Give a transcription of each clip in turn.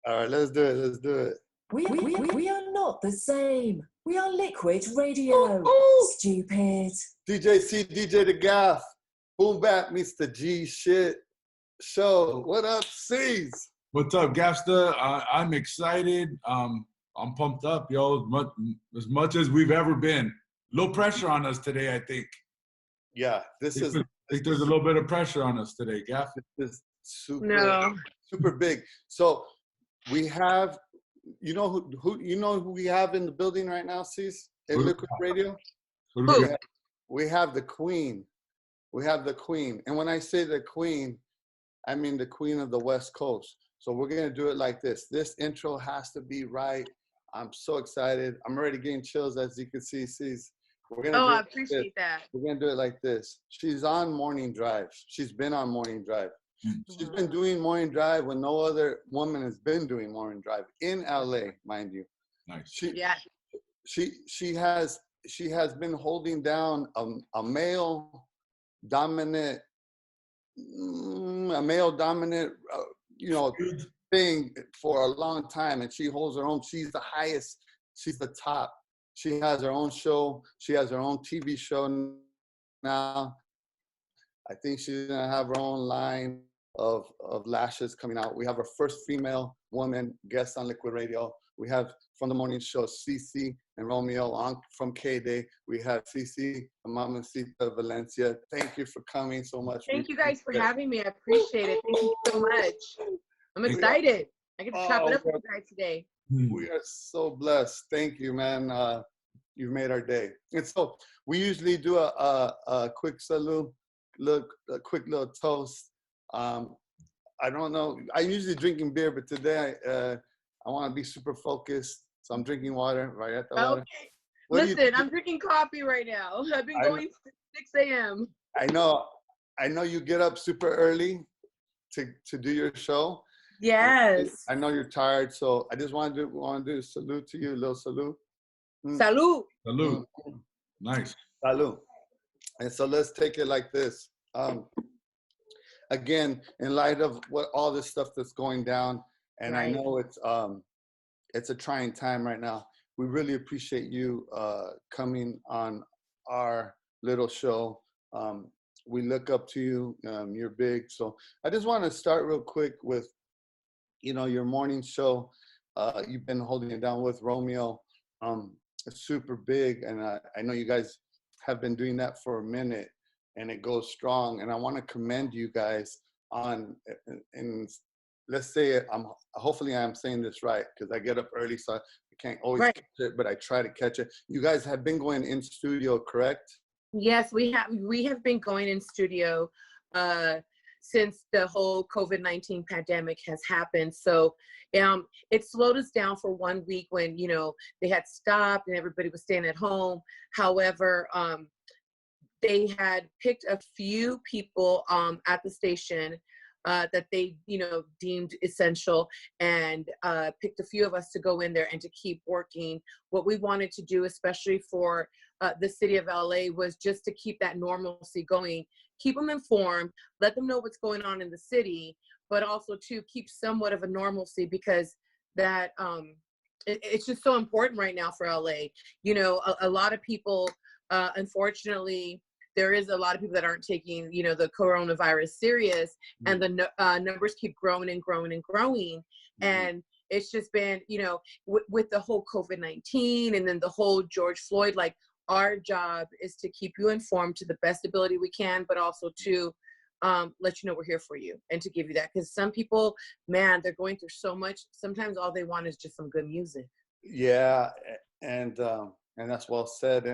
All right, let's do it. Let's do it. We are not the same. We are Likwit Radio. Stupid. DJ C, DJ Dgaf. Boombap meets the Gshit show. What up, CeCe? What's up, Gsht? I'm excited. I'm pumped up, yo. As much as we've ever been. Low pressure on us today, I think. Yeah, I think there's a little bit of pressure on us today, Gaf. This is super big. So we have, you know who we have in the building right now, CeCe, in Likwit Radio? We have the queen. We have the queen. And when I say the queen, I mean the queen of the West Coast. So we're going to do it like this. This intro has to be right. I'm so excited. I'm already getting chills, as you can see, CeCe. I appreciate that. We're going to do it like this. She's on morning drive. She's been on morning drive. She's been doing morning drive when no other woman has been doing morning drive in LA, mind you. Nice. She has been holding down a male dominant thing for a long time, and she holds her own. She's the highest. She's the top. She has her own show. She has her own TV show now. I think she's gonna have her own line of lashes coming out. We have our first female woman guest on Likwit Radio. We have from the morning show CeCe and Romeo from KDAY. We have CeCe and Mamacita Valencia. Thank you for coming so much. Thank you guys for having me. I appreciate it. Thank you so much. I'm excited. I get to chop it up with you guys today. We are so blessed. Thank you, man. You've made our day. And so we usually do a quick salute, a quick little toast. I don't know. I'm usually drinking beer, but today I want to be super focused. So I'm drinking water right at the water. Okay. Listen, I'm drinking coffee right now. I've been going since 6 a.m. I know you get up super early to do your show. Yes. I know you're tired, so I just want to do a salute to you, a little salute. Salute. Salute. Nice. Salute. And so let's take it like this. Again, in light of all this stuff that's going down, and I know it's a trying time right now. We really appreciate you coming on our little show. We look up to you. You're big. So I just want to start real quick with, your morning show. You've been holding it down with Romeo. It's super big, and I know you guys have been doing that for a minute, and it goes strong. And I want to commend you guys on, and let's say hopefully I'm saying this right, because I get up early, so I can't always catch it, but I try to catch it. You guys have been going in studio, correct? Yes, we have been going in studio since the whole COVID-19 pandemic has happened. So it slowed us down for 1 week when, they had stopped and everybody was staying at home. However, they had picked a few people at the station that they, deemed essential, and picked a few of us to go in there and to keep working. What we wanted to do, especially for the city of LA, was just to keep that normalcy going, keep them informed, let them know what's going on in the city, but also to keep somewhat of a normalcy, because that it's just so important right now for LA. A lot of people, unfortunately, there is a lot of people that aren't taking, the coronavirus serious, and the numbers keep growing and growing and growing. And it's just been, with the whole COVID-19 and then the whole George Floyd, like, our job is to keep you informed to the best ability we can, but also to let you know we're here for you and to give you that. Because some people, man, they're going through so much. Sometimes all they want is just some good music. Yeah, and that's well said.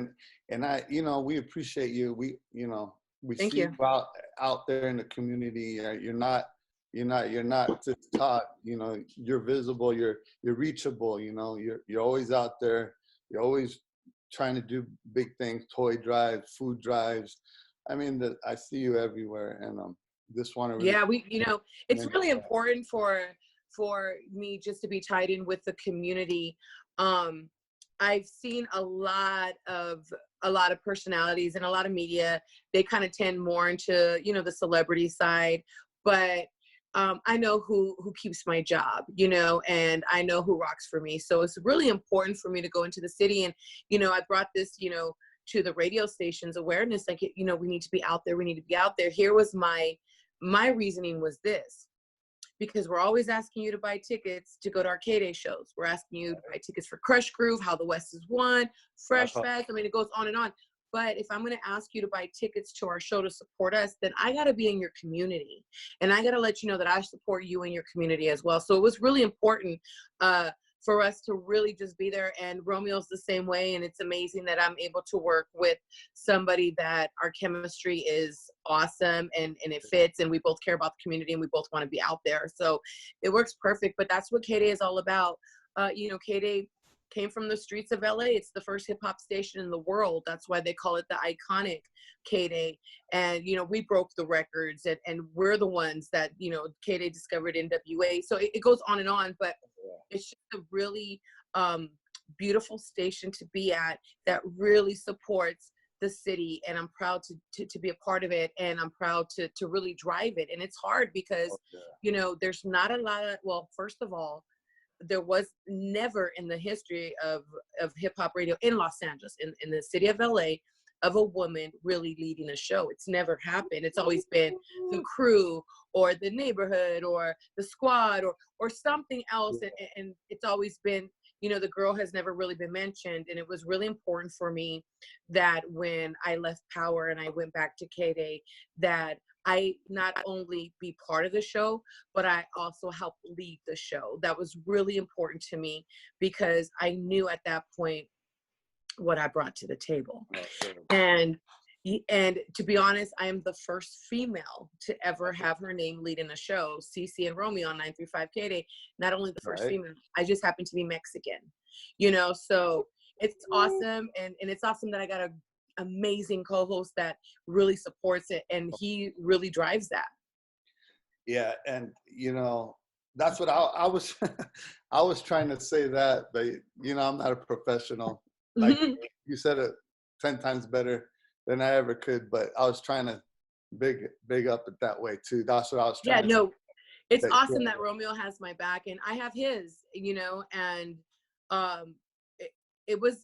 And I, we appreciate you. We Thank see you out there in the community. You're not just taught. You're visible. You're reachable. You're always out there. You're always trying to do big things, toy drives, food drives. I mean, I see you everywhere, and this one. Really it's really important for me just to be tied in with the community. I've seen a lot of a lot of personalities and a lot of media, they kind of tend more into, you know, the celebrity side, but I know who keeps my job, you know, and I know who rocks for me. So it's really important for me to go into the city. And, you know, I brought this, you know, to the radio station's awareness, like, you know, we need to be out there. We need to be out there. Here was my reasoning was this, because we're always asking you to buy tickets to go to our KDAY shows. We're asking you to buy tickets for Crush Groove, How the West is Won, Fresh Fest. I mean, it goes on and on. But if I'm going to ask you to buy tickets to our show to support us, then I got to be in your community. And I got to let you know that I support you in your community as well. So it was really important for us to really just be there. And Romeo's the same way. And it's amazing that I'm able to work with somebody that our chemistry is awesome and it fits. And we both care about the community and we both want to be out there. So it works perfect. But that's what KDAY is all about. You know, KDAY came from the streets of LA. It's the first hip hop station in the world. That's why they call it the iconic KDAY. And, you know, we broke the records and we're the ones that, you know, KDAY discovered NWA. So it goes on and on, but it's just a really beautiful station to be at that really supports the city. And I'm proud to be a part of it. And I'm proud to really drive it. And it's hard because, you know, there's not a lot of, well, first of all, there was never in the history of hip hop radio in Los Angeles, in the city of LA, of a woman really leading a show. It's never happened. It's always been the crew or the neighborhood or the squad or something else. And it's always been, you know, the girl has never really been mentioned. And it was really important for me that when I left Power and I went back to KDAY, that I not only be part of the show, but I also help lead the show. That was really important to me because I knew at that point what I brought to the table. And to be honest, I am the first female to ever have her name lead in a show, CeCe and Romeo on 935 KDAY. Not only the first female, I just happen to be Mexican, you know, so it's awesome. And it's awesome that I got a amazing co-host that really supports it, and he really drives that. Yeah, and you know, that's what I was I was trying to say that, but you know, I'm not a professional. Like you said it 10 times better than I ever could, but I was trying to big up it that way too. That's what I was trying to no, it's say. Awesome that Romeo has my back and I have his, you know, and it was,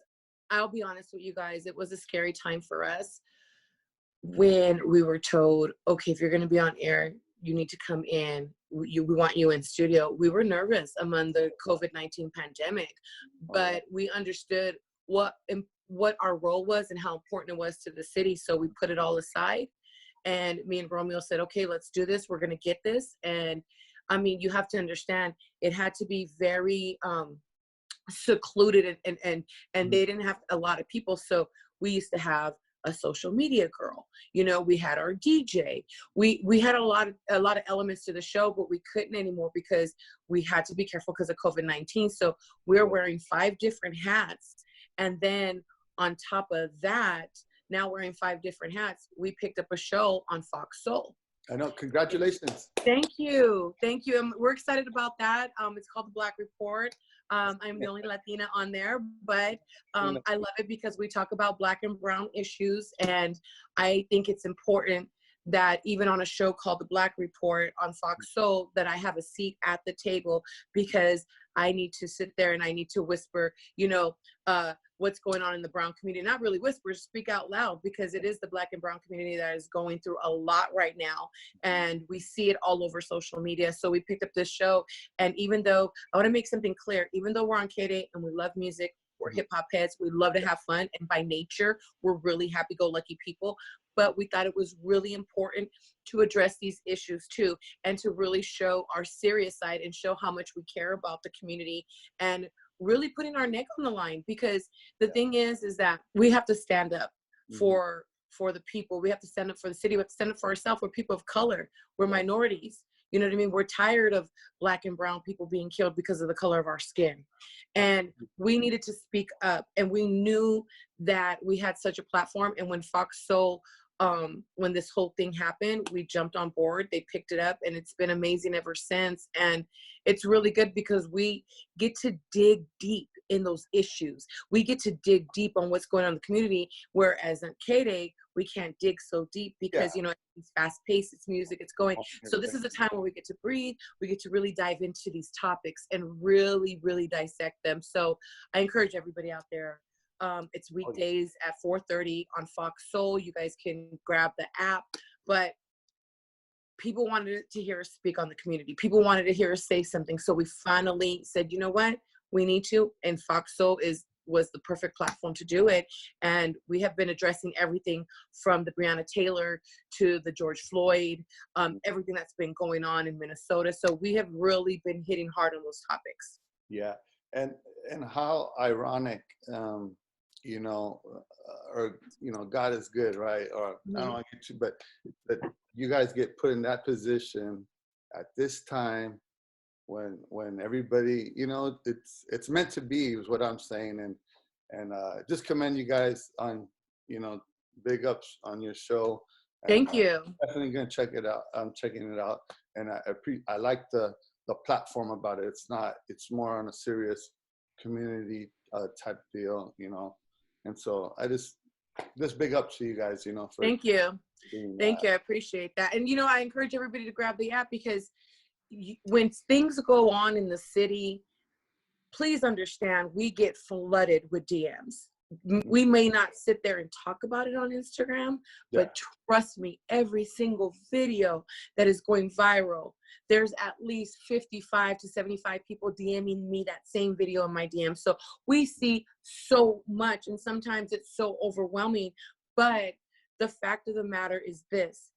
I'll be honest with you guys, it was a scary time for us when we were told, okay, if you're going to be on air, you need to come in. We want you in studio. We were nervous among the COVID-19 pandemic, but we understood what our role was and how important it was to the city. So we put it all aside. And me and Romeo said, okay, let's do this. We're going to get this. And I mean, you have to understand, it had to be very secluded and they didn't have a lot of people. So we used to have a social media girl, you know, we had our DJ, we had a lot of elements to the show, but we couldn't anymore because we had to be careful because of COVID-19. So we're wearing 5 different hats. And then on top of that, now wearing 5 different hats, we picked up a show on Fox Soul. I know. Congratulations. Thank you. Thank you. We're excited about that. It's called The Black Report. I'm the only Latina on there, but I love it because we talk about Black and brown issues. And I think it's important that even on a show called The Black Report on Fox Soul, that I have a seat at the table because I need to sit there and I need to whisper, you know, what's going on in the brown community. Not really whisper, speak out loud, because it is the Black and brown community that is going through a lot right now. And we see it all over social media. So we picked up this show. And even though, I want to make something clear, even though we're on KDAY and we love music, we're hip hop heads, we love to have fun. And by nature, we're really happy-go-lucky people. But we thought it was really important to address these issues too, and to really show our serious side and show how much we care about the community and really putting our neck on the line. Because the thing is that we have to stand up for the people. We have to stand up for the city. We have to stand up for ourselves. We're people of color. We're minorities. You know what I mean? We're tired of Black and brown people being killed because of the color of our skin. And we needed to speak up. And we knew that we had such a platform. And when Fox Soul, when this whole thing happened, we jumped on board. They picked it up, and it's been amazing ever since. And it's really good because we get to dig deep in those issues. We get to dig deep on what's going on in the community, whereas on KDAY, we can't dig so deep because, you know, it's fast paced, it's music, it's going. So this is a time where we get to breathe, we get to really dive into these topics and really, really dissect them. So I encourage everybody out there. It's weekdays at 4:30 on Fox Soul. You guys can grab the app, but people wanted to hear us speak on the community. People wanted to hear us say something. So we finally said, you know what, we need to, and Fox Soul was the perfect platform to do it. And we have been addressing everything from the Breonna Taylor to the George Floyd, everything that's been going on in Minnesota. So we have really been hitting hard on those topics. Yeah, and how ironic, you know, or, you know, God is good, right? Or I don't want to get you, but you guys get put in that position at this time when everybody, you know, it's meant to be is what I'm saying. And just commend you guys on, you know, big ups on your show. Thank you. I'm definitely gonna check it out. I'm checking it out, and I like the platform about it. It's more on a serious community type deal, you know. And so I just big up to you guys, you know. For Thank you. Thank you. I appreciate that. And, you know, I encourage everybody to grab the app because when things go on in the city, please understand we get flooded with DMs. We may not sit there and talk about it on Instagram, but trust me, every single video that is going viral, there's at least 55 to 75 people DMing me that same video in my DM. So we see so much, and sometimes it's so overwhelming. But the fact of the matter is this: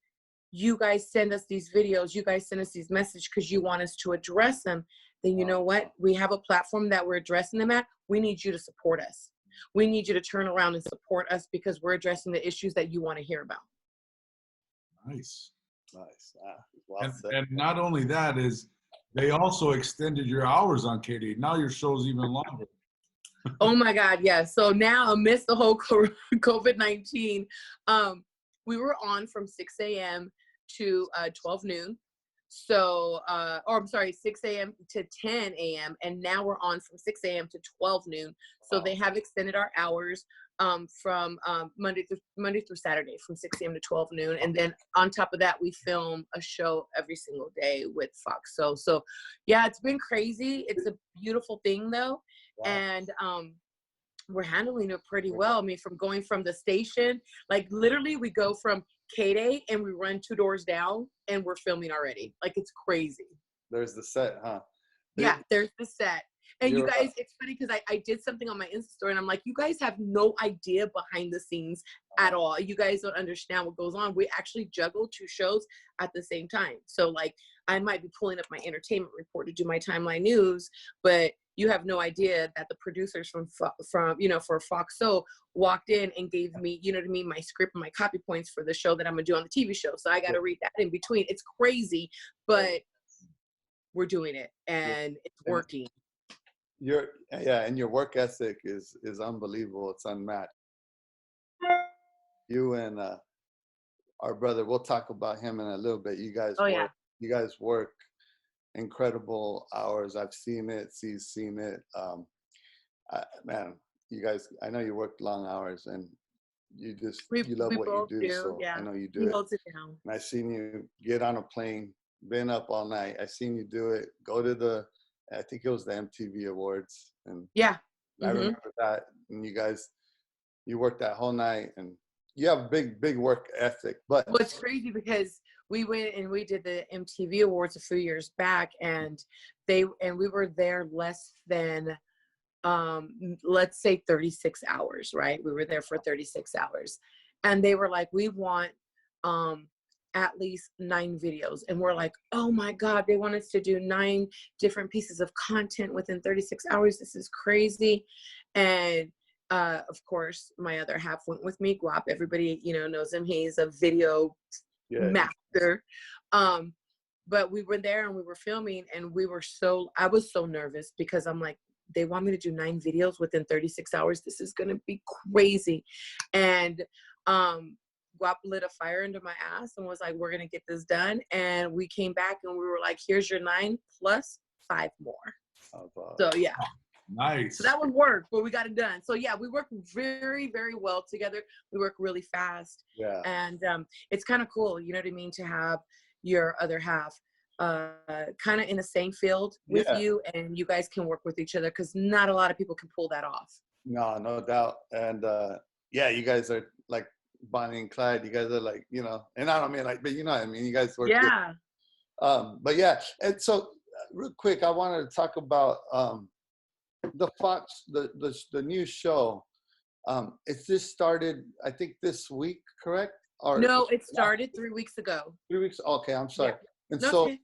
you guys send us these videos, you guys send us these messages because you want us to address them. Then you know what? We have a platform that we're addressing them at. We need you to support us. We need you to turn around and support us because we're addressing the issues that you want to hear about. Nice. Well and not only that is, they also extended your hours on KDAY. Now your show's even longer. Oh my God, yeah. So now amidst the whole COVID-19, we were on from 6 a.m. to 12 noon. So, or I'm sorry, 6 a.m. to 10 a.m. And now we're on from 6 a.m. to 12 noon. So they have extended our hours from Monday through Saturday from 6 a.m. to 12 noon. And then on top of that, we film a show every single day with Fox. So yeah, it's been crazy. It's a beautiful thing though. Wow. And we're handling it pretty well. I mean, from going from the station, like literally we go from KDAY and we run 2 doors down and we're filming already. Like, it's crazy. There's the set, huh? Yeah, there's the set. And you guys, it's funny because I did something on my Insta story and I'm like, you guys have no idea behind the scenes at all. You guys don't understand what goes on. We actually juggle 2 shows at the same time. So like, I might be pulling up my entertainment report to do my timeline news, but you have no idea that the producers from you know, for Fox Soul walked in and gave me, you know what I mean, my script and my copy points for the show that I'm gonna do on the TV show. So I got to read that in between. It's crazy, but we're doing it and it's working. And your work ethic is unbelievable. It's unmatched. You and our brother, we'll talk about him in a little bit. You guys work incredible hours. I've seen it. She's seen it. Man, you guys, I know you work long hours and you love what you do. So I know you do it. Holds it down. And I seen you get on a plane, been up all night. I seen you do it. Go to I think it was the MTV Awards. And I remember that. And you worked that whole night and you have big work ethic. But what's crazy because we went and we did the MTV Awards a few years back and we were there less than, let's say 36 hours, right? We were there for 36 hours and they were like, we want, at least 9 videos. And we're like, oh my God, they want us to do 9 different pieces of content within 36 hours. This is crazy. And of course, my other half went with me, Guap. Everybody, you know, knows him. He's a video master. But we were there and we were filming and I was so nervous because I'm like, they want me to do 9 videos within 36 hours. This is going to be crazy. And, Guap lit a fire under my ass and was like, we're going to get this done. And we came back and we were like, here's your 9 plus 5 more. So yeah. Nice. So that was work, but we got it done. So yeah, we work very, very well together. We work really fast. Yeah. And it's kind of cool, you know what I mean, to have your other half kind of in the same field with you, and you guys can work with each other, because not a lot of people can pull that off. No doubt. And yeah, you guys are like Bonnie and Clyde. You guys are like, you know, and I don't mean like, but you know what I mean, you guys work good. But yeah, and so real quick, I wanted to talk about the Fox, the new show. It's just started, I think, this week, correct? Or no, it started 3 weeks ago. 3 weeks. Okay, I'm sorry. Yeah. And Okay.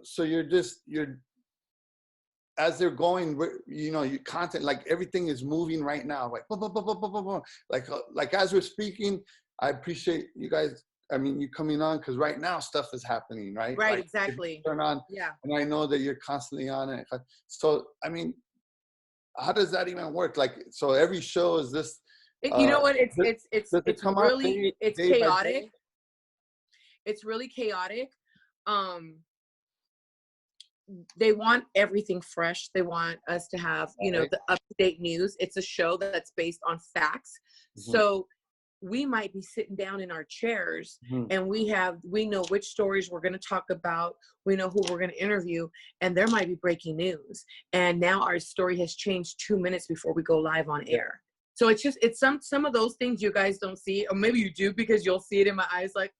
so you're as they're going, you know, your content, like everything is moving right now, like boom, boom, boom, boom, boom, boom, boom. Like as we're speaking, I appreciate you guys. I mean, you coming on, because right now stuff is happening, right? Right, like, exactly. Turn on, and I know that you're constantly on it. So I mean, how does that even work? Like, so every show is this. You know what? It's really it's chaotic. It's really chaotic. They want everything fresh. They want us to have, you know, the up-to-date news. It's a show that's based on facts. So we might be sitting down in our chairs and we know which stories we're going to talk about. We know who we're going to interview, and there might be breaking news. And now our story has changed 2 minutes before we go live on air. So it's some of those things you guys don't see, or maybe you do, because you'll see it in my eyes, like,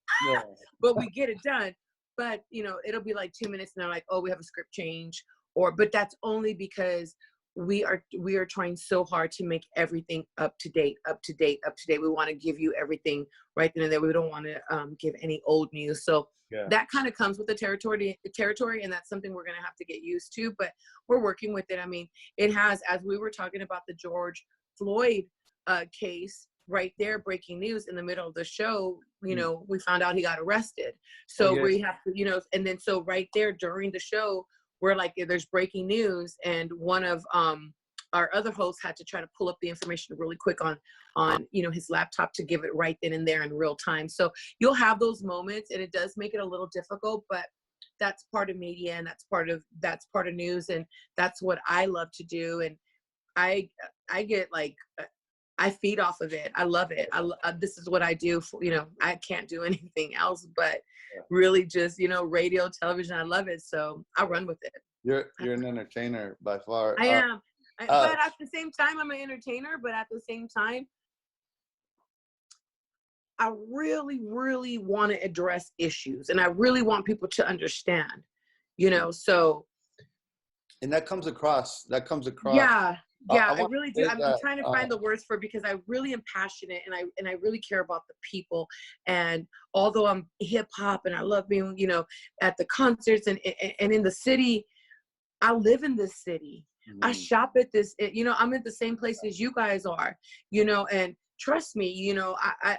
but we get it done. But, you know, it'll be like 2 minutes and they're like, oh, we have a script change, but that's only because we are trying so hard to make everything up to date. We want to give you everything right then and there. We don't want to give any old news. So that kind of comes with the territory, and that's something we're going to have to get used to, but we're working with it. I mean, it has, as we were talking about the George Floyd case, right there, breaking news in the middle of the show, you know, we found out he got arrested. So we have to, you know, and then so right there during the show, we're like, there's breaking news, and one of our other hosts had to try to pull up the information really quick on you know, his laptop to give it right then and there in real time. So you'll have those moments, and it does make it a little difficult, but that's part of media, and that's part of news, and that's what I love to do. And I get like, I feed off of it. I love it. This is what I do. You know, I can't do anything else, but really just, you know, radio, television. I love it. So I run with it. You're an entertainer by far. I am. But at the same time, I'm an entertainer, but at the same time, I really, really want to address issues, and I really want people to understand, you know, so. And that comes across. Yeah, I really do. I'm trying to find the words for it, because I really am passionate, and I really care about the people. And although I'm hip hop and I love being, you know, at the concerts and in the city, I live in this city. I shop at this, you know, I'm at the same place as you guys are, you know, and trust me, you know,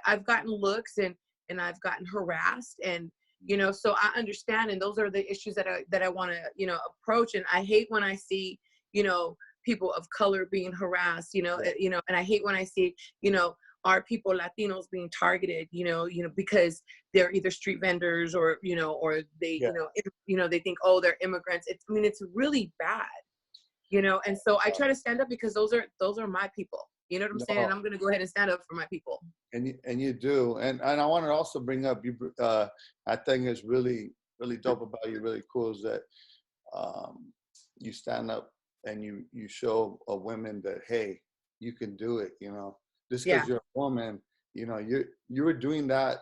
I've gotten looks and I've gotten harassed, and, you know, so I understand. And those are the issues that I want to, you know, approach. And I hate when I see, you know, people of color being harassed, you know, and I hate when I see, you know, our people, Latinos, being targeted, you know, because they're either street vendors or, you know, or they, you know, they think, oh, they're immigrants. I mean, it's really bad, you know. And so I try to stand up, because those are my people. You know what I'm saying? And I'm going to go ahead and stand up for my people. And you do. And I want to also bring up, I think is really, really dope about you, really cool, is that you stand up and you show a women that, hey, you can do it, you know. Just because you're a woman, you know, you were doing that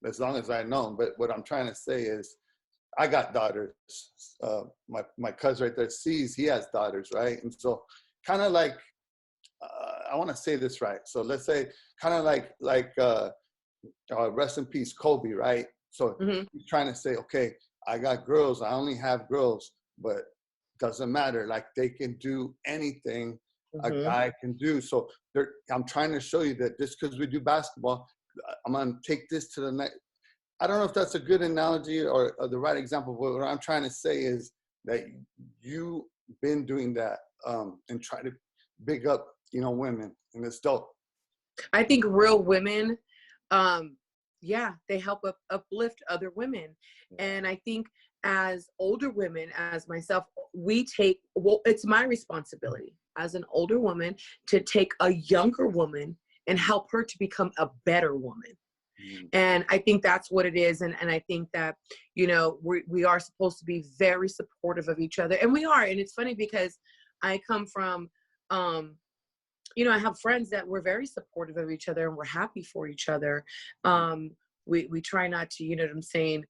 as long as I know. But what I'm trying to say is, I got daughters. My cousin right there, CeCe, he has daughters, right? And so kind of like, I want to say this right. So let's say kind of like rest in peace, Kobe, right? So he's trying to say, okay, I got girls. I only have girls, but doesn't matter. Like, they can do anything a guy can do. So I'm trying to show you that just because we do basketball, I'm going to take this to the next. I don't know if that's a good analogy or the right example. But what I'm trying to say is that you've been doing that and try to big up, you know, women, and it's dope. I think real women, they help uplift other women. And I think as older women, as myself, it's my responsibility as an older woman to take a younger woman and help her to become a better woman. And I think that's what it is. And I think that, you know, we are supposed to be very supportive of each other. And we are. And it's funny because I come from, you know, I have friends that we're very supportive of each other and we're happy for each other. We try not to, you know what I'm saying,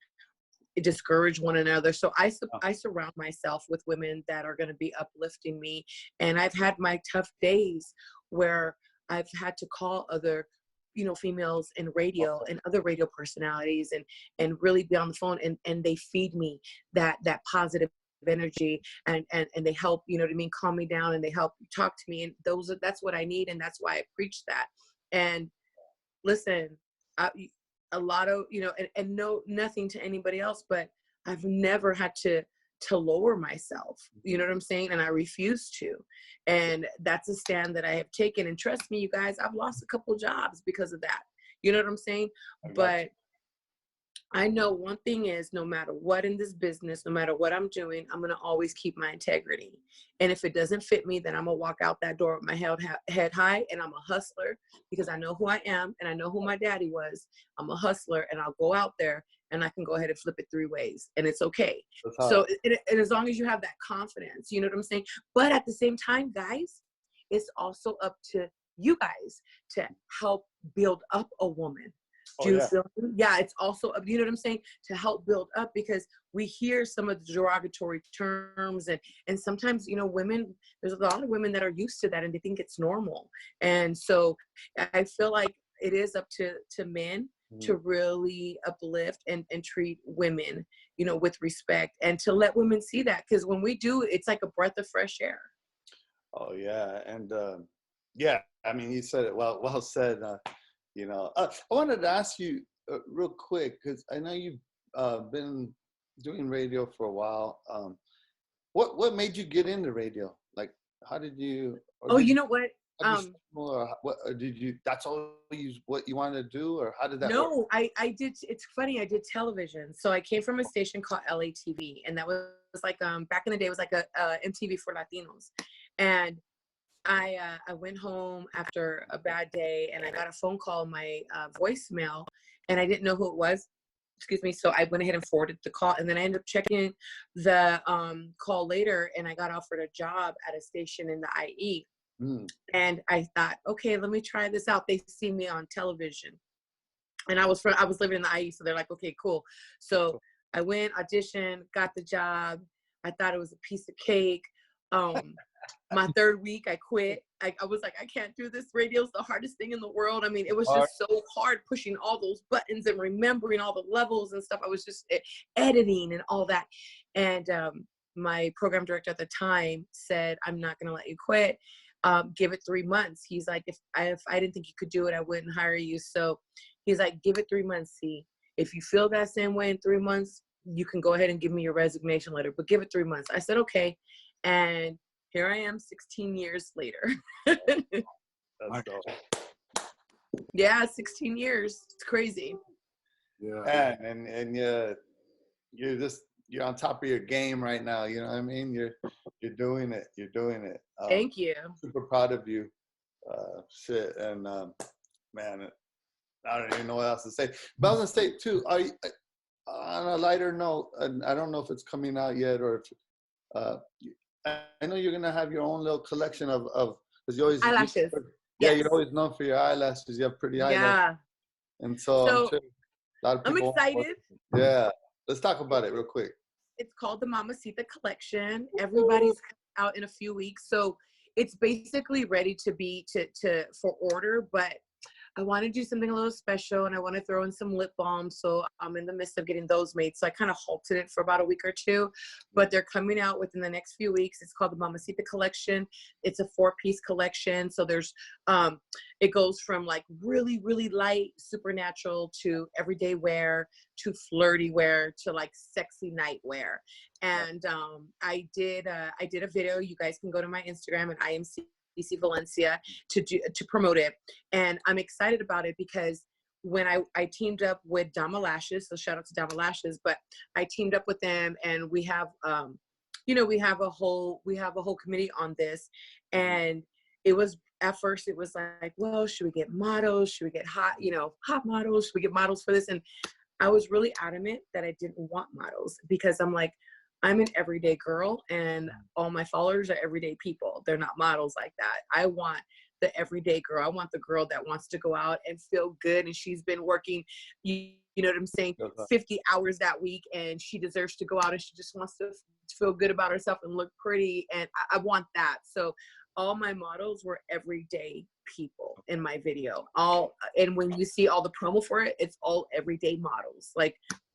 discourage one another. So I surround myself with women that are going to be uplifting me. And I've had my tough days where I've had to call other, you know, females in radio and other radio personalities and really be on the phone, and they feed me that positive energy and they help, you know what I mean, calm me down, and they help talk to me. And that's what I need. And that's why I preach that. And listen, a lot of, you know, and no, nothing to anybody else, but I've never had to lower myself, you know what I'm saying? And I refuse to. And that's a stand that I have taken. And trust me, you guys, I've lost a couple jobs because of that. You know what I'm saying? But I know one thing is, no matter what in this business, no matter what I'm doing, I'm going to always keep my integrity. And if it doesn't fit me, then I'm going to walk out that door with my head high, and I'm a hustler because I know who I am and I know who my daddy was. I'm a hustler, and I'll go out there and I can go ahead and flip it 3 ways, and it's okay. So and as long as you have that confidence, you know what I'm saying? But at the same time, guys, it's also up to you guys to help build up a woman. Do you feel me? Yeah, it's also, you know what I'm saying, to help build up, because we hear some of the derogatory terms and sometimes, you know, women, there's a lot of women that are used to that and they think it's normal. And so I feel like it is up to men to really uplift and treat women, you know, with respect, and to let women see that, because when we do, it's like a breath of fresh air. Oh yeah. And yeah, I mean, you said it well said. You know, I wanted to ask you real quick, because I know you've been doing radio for a while. What made you get into radio? Like, how did you? You know what? Or did you? That's all what you wanted to do, or how did that work? No, I did. It's funny. I did television. So I came from a station called LATV, and that was like back in the day, it was like a MTV for Latinos, and I went home after a bad day, and I got a phone call in my voicemail, and I didn't know who it was. Excuse me. So I went ahead and forwarded the call, and then I ended up checking the call later, and I got offered a job at a station in the IE. And I thought, okay, let me try this out. They see me on television, and I was living in the IE, so they're like, okay, cool. So I went, auditioned, got the job. I thought it was a piece of cake. My 3rd week, I quit. I was like, I can't do this. Radio's the hardest thing in the world. I mean, it was just so hard pushing all those buttons and remembering all the levels and stuff. I was just editing and all that. And my program director at the time said, I'm not going to let you quit. Give it 3 months. He's like, if I didn't think you could do it, I wouldn't hire you. So he's like, give it 3 months. See, if you feel that same way in 3 months, you can go ahead and give me your resignation letter, but give it 3 months. I said, okay. And here I am 16 years later. That's dope. Yeah, 16 years. It's crazy. Yeah. And you're on top of your game right now. You know what I mean? You're doing it. You're doing it. Thank you. Super proud of you. Shit. And man, I don't even know what else to say. But I was gonna say too, on a lighter note, and I don't know if it's coming out yet, or if I know you're gonna have your own little collection of because you always eyelashes. Yeah, you're always known for your eyelashes. You have pretty eyelashes. Yeah. And so I'm sure a lot of people. I'm excited. Yeah. Let's talk about it real quick. It's called the Mamacita Collection. Everybody's out in a few weeks, so it's basically ready to be for order. But I want to do something a little special, and I want to throw in some lip balm. So I'm in the midst of getting those made. So I kind of halted it for about a week or two, but they're coming out within the next few weeks. It's called the Mamacita Collection. It's a 4-piece collection. So there's, it goes from like really, really light, supernatural to everyday wear, to flirty wear, to like sexy night wear. And I did a video. You guys can go to my Instagram, and I am CeCe Valencia to promote it. And I'm excited about it because when I teamed up with Dama Lashes, so shout out to Dama Lashes, but I teamed up with them, and we have, you know, we have a whole committee on this. And it was, at first it was like, well, should we get models? Should we get hot models? Should we get models for this? And I was really adamant that I didn't want models, because I'm like, I'm an everyday girl, and all my followers are everyday people. They're not models like that. I want the everyday girl. I want the girl that wants to go out and feel good, and she's been working, you know what I'm saying, 50 hours that week, and she deserves to go out, and she just wants to feel good about herself and look pretty. And I want that. So all my models were everyday people in my video. And when you see all the promo for it, it's all everyday models. Like,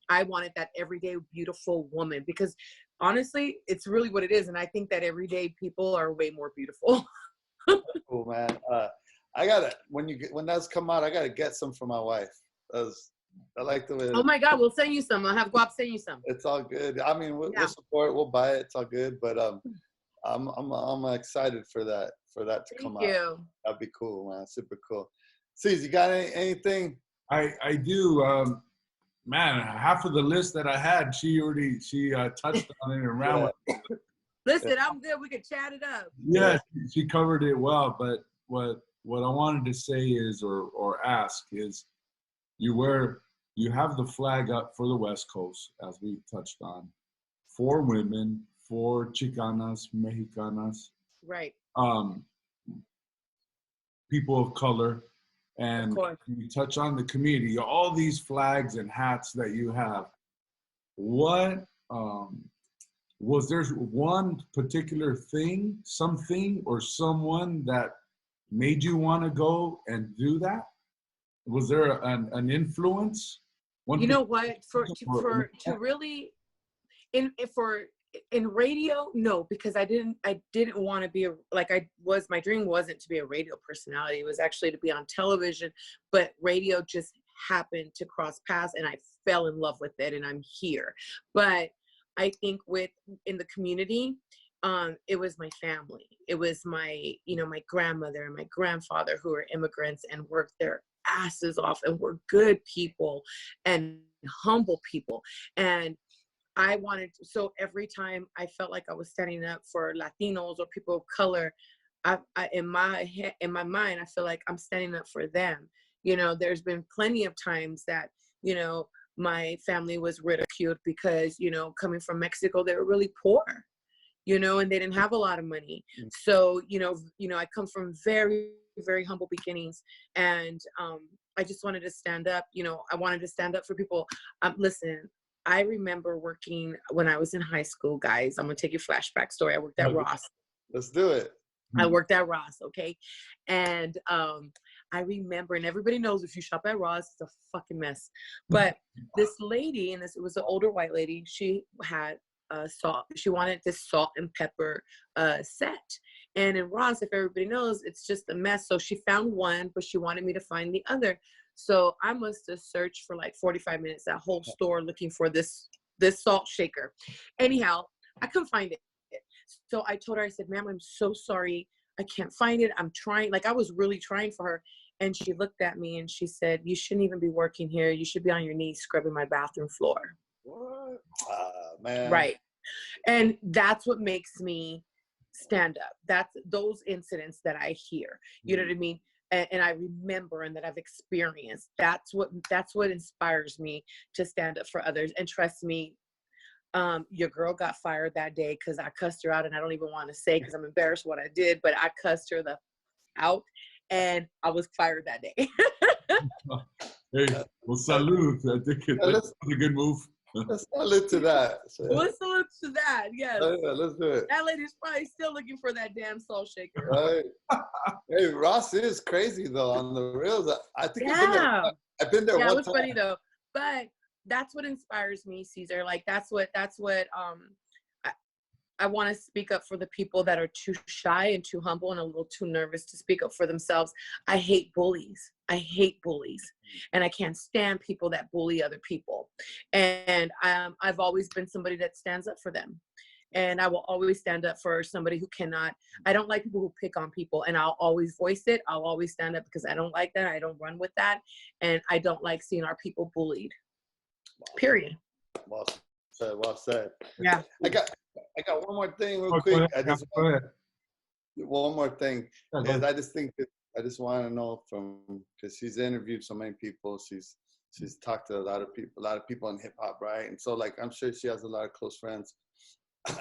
I wanted that everyday beautiful woman, because honestly, it's really what it is. And I think that everyday people are way more beautiful. Cool, man. I gotta, when those come out, I gotta get some for my wife. I like the way. Oh my God, we'll send you some. I'll have Guap send you some. It's all good. I mean, we'll support. We'll buy it. It's all good. But I'm excited for that to come out. That'd be cool, man. Super cool. CeCe, you got anything? I do. Man, half of the list that I had, she touched on it and ran with it. Listen, I'm good. We could chat it up. Yeah, she covered it well. But what I wanted to say is, or ask is, you have the flag up for the West Coast, as we touched on, for women, for Chicanas, Mexicanas, right? People of color, and you touch on the community. All these flags and hats that you have. What was there one particular thing, something, or someone that made you want to go and do that? Was there an influence? You know what? To really, in radio, no, because I didn't want to be my dream wasn't to be a radio personality. It was actually to be on television, but radio just happened to cross paths, and I fell in love with it, and I'm here. But I think in the community, it was my family. It was my grandmother and my grandfather, who are immigrants and worked their asses off and were good people and humble people. And so every time I felt like I was standing up for Latinos or people of color, in my mind, I feel like I'm standing up for them. You know, there's been plenty of times that, you know, my family was ridiculed because, you know, coming from Mexico, they were really poor, you know, and they didn't have a lot of money. So, you know, I come from very, very humble beginnings, and I just wanted to stand up. You know, I wanted to stand up for people. Listen, I remember working when I was in high school, guys. I'm gonna take you flashback story. I worked at Ross. Let's do it. I worked at Ross, okay? And I remember, and everybody knows if you shop at Ross, it's a fucking mess. But this lady, and it was an older white lady, she had salt. She wanted this salt and pepper set. And in Ross, if everybody knows, it's just a mess. So she found one, but she wanted me to find the other. So I must have searched for like 45 minutes, that whole store, looking for this salt shaker. Anyhow, I couldn't find it. So I told her, I said, ma'am, I'm so sorry. I can't find it. I'm trying. Like, I was really trying for her. And she looked at me and she said, you shouldn't even be working here. You should be on your knees scrubbing my bathroom floor. What? Man. Right. And that's what makes me stand up. That's those incidents that I hear. You know what I mean? And I remember, and that I've experienced. That's what inspires me to stand up for others. And trust me, your girl got fired that day because I cussed her out, and I don't even want to say because I'm embarrassed what I did, but I cussed her out, and I was fired that day. Hey, well, salute. I think that's a good move. Let's salute to that. Let's salute to that. Yes. Let's do it. That lady's probably still looking for that damn salt shaker. Right. Hey, Ross is crazy though on the reels. I think I've been there one time. It was funny though, but that's what inspires me, Caesar. Like that's what I want to speak up for the people that are too shy and too humble and a little too nervous to speak up for themselves. I hate bullies. And I can't stand people that bully other people. And I've always been somebody that stands up for them. And I will always stand up for somebody who cannot. I don't like people who pick on people, and I'll always voice it. I'll always stand up because I don't like that. I don't run with that. And I don't like seeing our people bullied. Period. Well said. Well said. Yeah. I got one more thing real quick. Go ahead. One more thing is I I just want to know because she's interviewed so many people. She's talked to a lot of people in hip hop, right? And so like I'm sure she has a lot of close friends.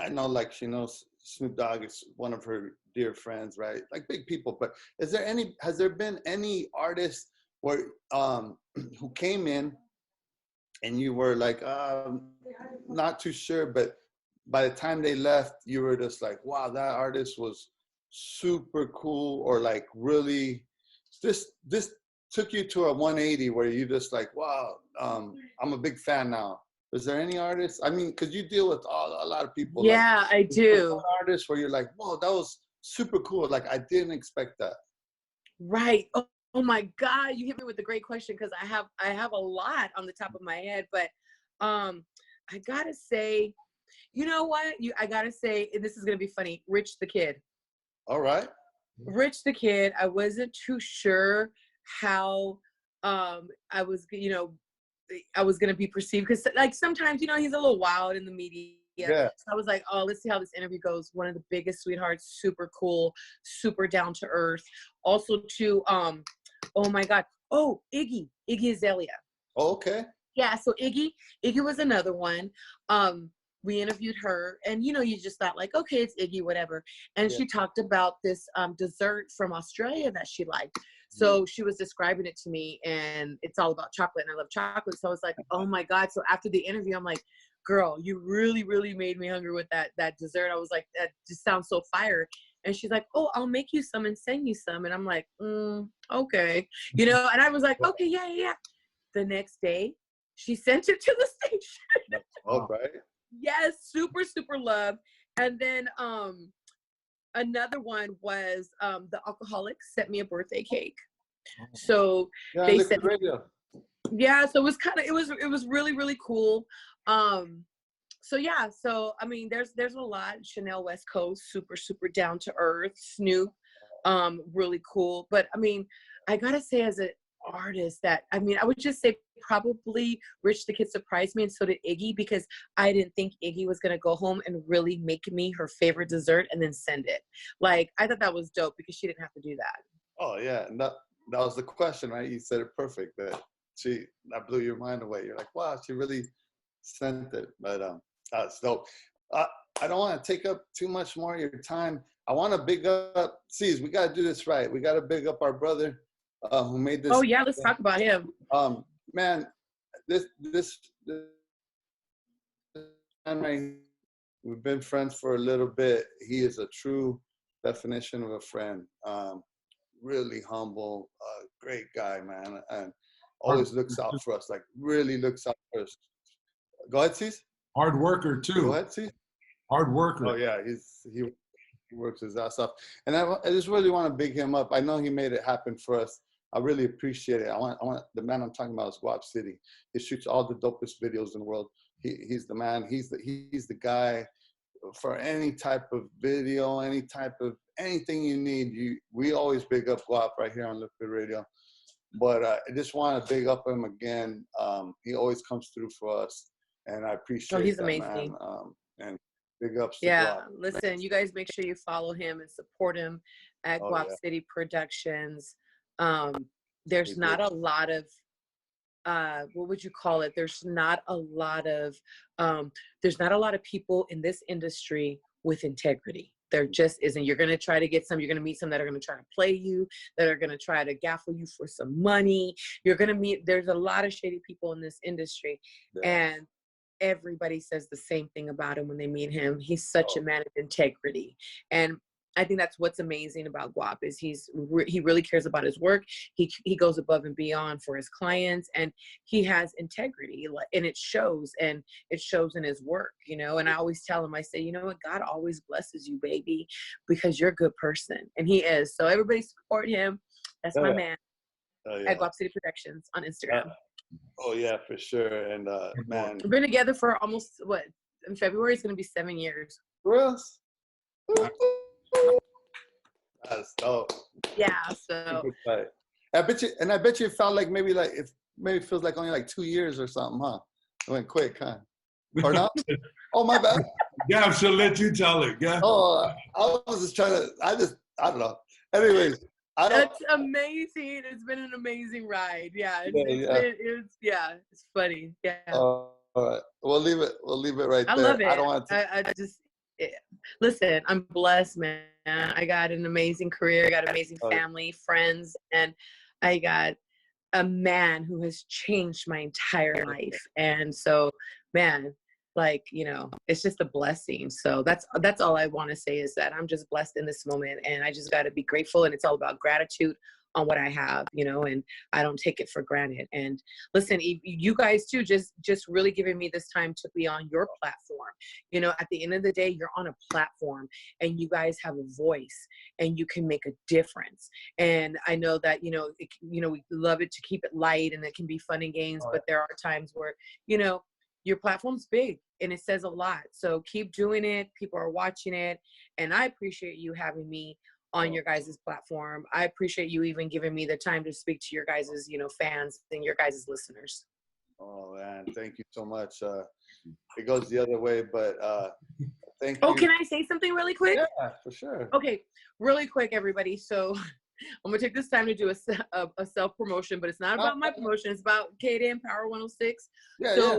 I know like she knows Snoop Dogg is one of her dear friends, right? Like big people. But has there been any artist where who came in and you were like not too sure, but by the time they left, you were just like, wow, that artist was super cool, or like really this took you to a 180 where you just like, wow, I'm a big fan now. Is there any artists? I mean, because you deal with a lot of people. Yeah, like, I do. Artists where you're like, whoa, that was super cool. Like I didn't expect that. Right. Oh my God, you hit me with a great question, because I have a lot on the top of my head, but I gotta say, you know what? I gotta say, and this is gonna be funny, Rich the Kid. All right. Rich the Kid, I wasn't too sure how I was gonna be perceived, because like sometimes, you know, he's a little wild in the media. Yeah. So I was like, oh, let's see how this interview goes. One of the biggest sweethearts, super cool, super down to earth. Also to oh my God. Oh, Iggy Azalea. Oh, okay. Yeah, so Iggy was another one. We interviewed her, and you know, you just thought like, okay, it's Iggy, whatever. And she talked about this dessert from Australia that she liked. So she was describing it to me, and it's all about chocolate, and I love chocolate. So I was like, oh my God. So after the interview, I'm like, girl, you really, really made me hungry with that dessert. I was like, that just sounds so fire. And she's like, oh, I'll make you some and send you some. And I'm like, okay. You know, and I was like, okay, yeah. The next day, she sent it to the station. All right. Yes, super, super love. And then another one was the Alcoholics sent me a birthday cake. So they sent radio. Yeah, so it was really, really cool. So yeah, so I mean, there's a lot. Chanel West Coast, super, super down to earth. Snoop, really cool. But I mean, I gotta say, as an artist, that I mean, I would just say probably Rich the Kid surprised me, and so did Iggy, because I didn't think Iggy was gonna go home and really make me her favorite dessert and then send it. Like, I thought that was dope because she didn't have to do that. Oh yeah, and that was the question, right? You said it perfect. That blew your mind away. You're like, wow, she really sent it. But that's dope. I don't want to take up too much more of your time. I want to big up CeCe. We got to do this right. We got to big up our brother who made this. Oh yeah, let's talk about him. Man, this man, right, we've been friends for a little bit. He is a true definition of a friend. Really humble, great guy, man, and always looks out for us. Like really looks out for us. Go ahead, CeCe. Hard worker too. Go ahead, CeCe. Hard worker. Oh yeah, he works his ass off, and I just really want to big him up. I know he made it happen for us. I really appreciate it. I want the man I'm talking about is Guap City. He shoots all the dopest videos in the world. He's the man. He's the guy for any type of video, any type of anything you need. We always big up Guap right here on Likwit Radio. But I just want to big up him again. He always comes through for us, and I appreciate. Oh, he's that, amazing. Man. And big ups. Yeah, to listen, you guys make sure you follow him and support him at Guap City Productions. There's not a lot of what would you call it? There's not a lot of people in this industry with integrity. There just isn't. You're going to try to get some, you're going to meet some that are going to try to play you, that are going to try to gaffle you for some money. You're going to meet, there's a lot of shady people in this industry. And everybody says the same thing about him when they meet him. He's such a man of integrity. And I think that's what's amazing about Guap is he really cares about his work. He goes above and beyond for his clients, and he has integrity, and it shows in his work, you know. And I always tell him, I say, you know what, God always blesses you, baby, because you're a good person, and he is. So everybody support him. That's my man at Guap City Productions on Instagram. Oh yeah, for sure. And man, we've been together for almost in February it's going to be 7 years. real? That's dope. Yeah, so I bet you it felt like maybe it feels like only like 2 years or something, huh? It went quick, huh? Or not? Oh, my bad. Gaf should let you tell it. Gaf. Oh, I was just trying to. I don't know. Anyways, That's amazing. It's been an amazing ride. Yeah, it's funny. Yeah. All right, we'll leave it right there. I love it. I don't want to. I just listen. I'm blessed, man. I got an amazing career. I got an amazing family, friends, and I got a man who has changed my entire life. And so, man, like, it's just a blessing. So that's all I want to say is that I'm just blessed in this moment, and I just got to be grateful. And it's all about gratitude on what I have, and I don't take it for granted. And listen, you guys too, just really giving me this time to be on your platform. At the end of the day, you're on a platform and you guys have a voice and you can make a difference. And I know that, we love it to keep it light and it can be fun and games, but there are times where, your platform's big and it says a lot. So keep doing it. People are watching it. And I appreciate you having me on your guys' platform. I appreciate you even giving me the time to speak to your guys' fans and your guys' listeners. Oh man, thank you so much. It goes the other way, but thank you. Oh, can I say something really quick? Yeah, for sure. Okay, really quick, everybody. So I'm gonna take this time to do a self-promotion, but it's not about my promotion. It's about KDAY and Power 106.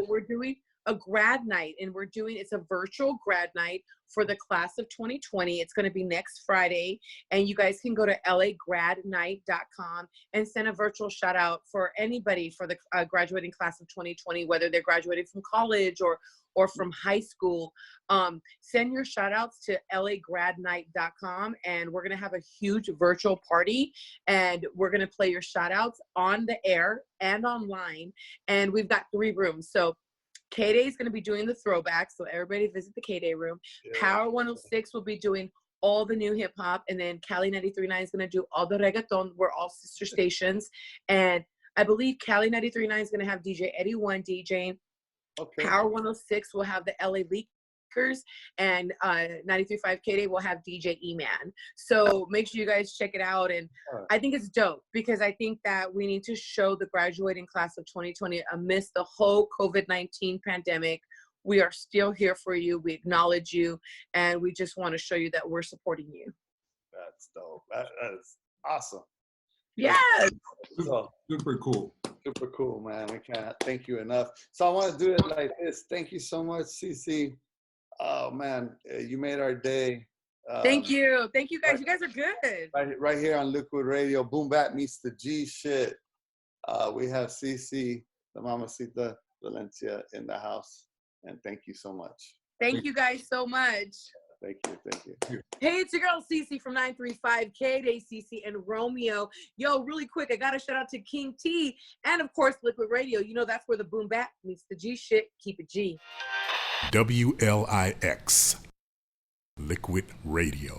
We're doing a grad night, and it's a virtual grad night for the class of 2020. It's going to be next Friday, and you guys can go to lagradnight.com and send a virtual shout out for anybody for the graduating class of 2020, whether they're graduating from college or from high school. Send your shout outs to lagradnight.com, and we're going to have a huge virtual party, and we're going to play your shout outs on the air and online. And we've got 3 rooms. So KDAY is going to be doing the throwback, so everybody visit the KDAY room. Yeah. Power 106 will be doing all the new hip hop, and then Cali 93.9 is going to do all the reggaeton. We're all sister stations, and I believe Cali 93.9 is going to have DJ Eddie One DJing. Okay. Power 106 will have the LA Leakers, and 93.5 KDAY will have DJ E-Man. So make sure you guys check it out, and I think it's dope because I think that we need to show the graduating class of 2020 amidst the whole COVID-19 pandemic. We are still here for you. We acknowledge you, and we just want to show you that we're supporting you. That's dope. That is awesome. Yes. Super cool. Super cool, man. We can't thank you enough. So I want to do it like this. Thank you so much, CeCe. Oh man, you made our day. Thank you guys. You guys are good. Right here on Likwit Radio, Boombap meets the Gshit. We have CeCe, the Mamacita Valencia, in the house, and thank you so much. Thank you guys so much. Thank you. Hey, it's your girl CeCe from 935 KDAY, CeCe and Romeo. Yo, really quick, I got to shout out to King T and of course Likwit Radio. That's where the Boombap meets the Gshit. Keep it G. WLIX. Likwit Radio.